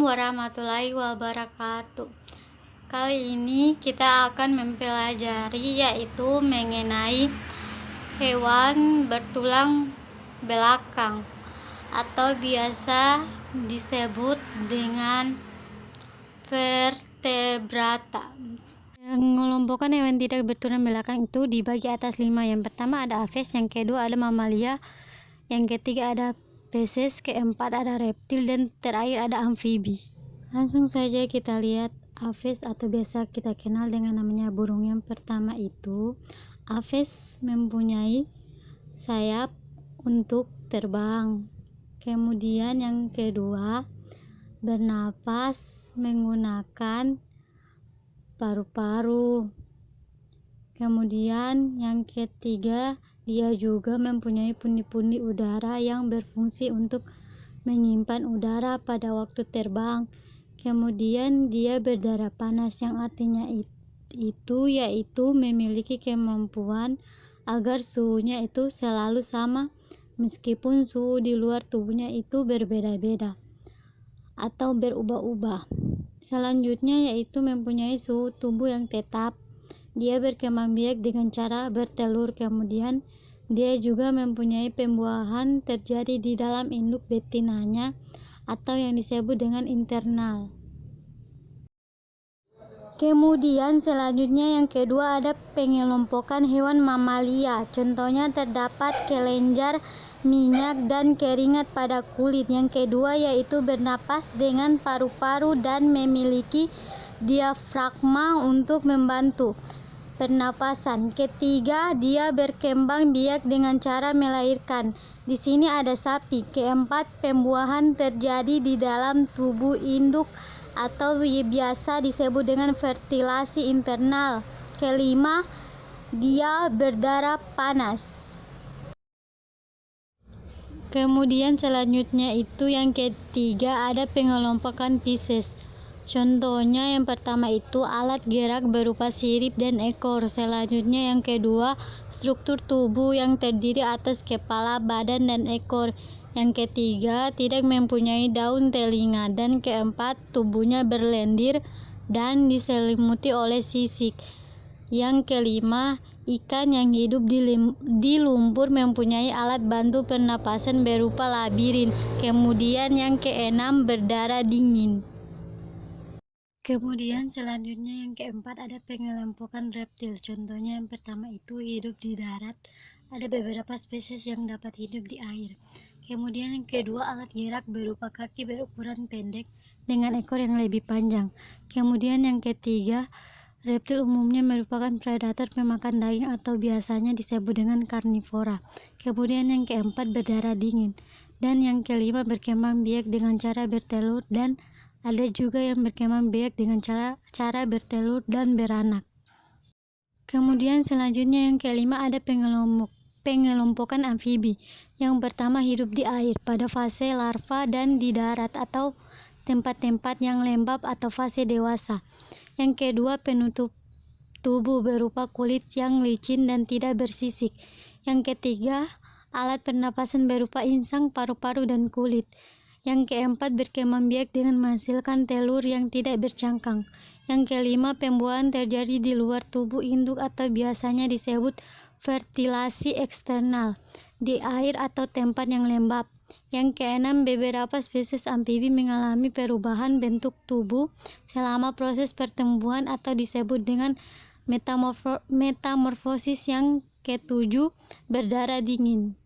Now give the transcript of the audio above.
warahmatullahi wabarakatuh. Kali ini kita akan mempelajari yaitu mengenai hewan bertulang belakang atau biasa disebut dengan vertebrata. Mengelompokkan hewan tidak bertulang belakang itu dibagi atas 5. Yang pertama ada aves, yang kedua ada mamalia, yang ketiga ada spesies, keempat ada reptil, dan terakhir ada amfibi. Langsung saja kita lihat aves atau biasa kita kenal dengan namanya burung. Yang pertama itu aves mempunyai sayap untuk terbang. Kemudian yang kedua bernapas menggunakan paru-paru. Kemudian yang ketiga dia juga mempunyai pundi-pundi udara yang berfungsi untuk menyimpan udara pada waktu terbang. Kemudian dia berdarah panas, yang artinya itu yaitu memiliki kemampuan agar suhunya itu selalu sama meskipun suhu di luar tubuhnya itu berbeda-beda atau berubah-ubah. Selanjutnya yaitu mempunyai suhu tubuh yang tetap. Dia berkembang biak dengan cara bertelur. Kemudian dia juga mempunyai pembuahan terjadi di dalam induk betinanya atau yang disebut dengan internal. Kemudian selanjutnya yang kedua ada pengelompokan hewan mamalia. Contohnya terdapat kelenjar, minyak, dan keringat pada kulit. Yang kedua yaitu bernapas dengan paru-paru dan memiliki diafragma untuk membantu pernapasan. Ketiga, dia berkembang biak dengan cara melahirkan. Di sini ada sapi. Keempat, pembuahan terjadi di dalam tubuh induk atau biasa disebut dengan fertilasi internal. Kelima, dia berdarah panas. Kemudian selanjutnya itu yang ketiga ada pengelompokan Pisces. Contohnya yang pertama itu alat gerak berupa sirip dan ekor. Selanjutnya yang kedua struktur tubuh yang terdiri atas kepala, badan, dan ekor. Yang ketiga tidak mempunyai daun telinga. Dan keempat tubuhnya berlendir dan diselimuti oleh sisik. Yang kelima ikan yang hidup di lumpur mempunyai alat bantu pernapasan berupa labirin. Kemudian yang keenam berdarah dingin. Kemudian selanjutnya yang keempat ada pengelompokan reptil. Contohnya yang pertama itu hidup di darat. Ada beberapa spesies yang dapat hidup di air. Kemudian yang kedua alat gerak berupa kaki berukuran pendek dengan ekor yang lebih panjang. Kemudian yang ketiga reptil umumnya merupakan predator pemakan daging atau biasanya disebut dengan karnivora. Kemudian yang keempat berdarah dingin. Dan yang kelima berkembang biak dengan cara bertelur, dan ada juga yang berkembang biak dengan cara bertelur dan beranak. Kemudian selanjutnya yang kelima ada pengelompokan amfibi. Yang pertama hidup di air pada fase larva dan di darat atau tempat-tempat yang lembab atau fase dewasa. Yang kedua penutup tubuh berupa kulit yang licin dan tidak bersisik. Yang ketiga alat pernapasan berupa insang, paru-paru, dan kulit. Yang keempat berkembang biak dengan menghasilkan telur yang tidak bercangkang. Yang kelima pembuahan terjadi di luar tubuh induk atau biasanya disebut fertilasi eksternal di air atau tempat yang lembab. Yang keenam beberapa spesies amfibi mengalami perubahan bentuk tubuh selama proses pertumbuhan atau disebut dengan metamorfosis. Yang ketujuh berdarah dingin.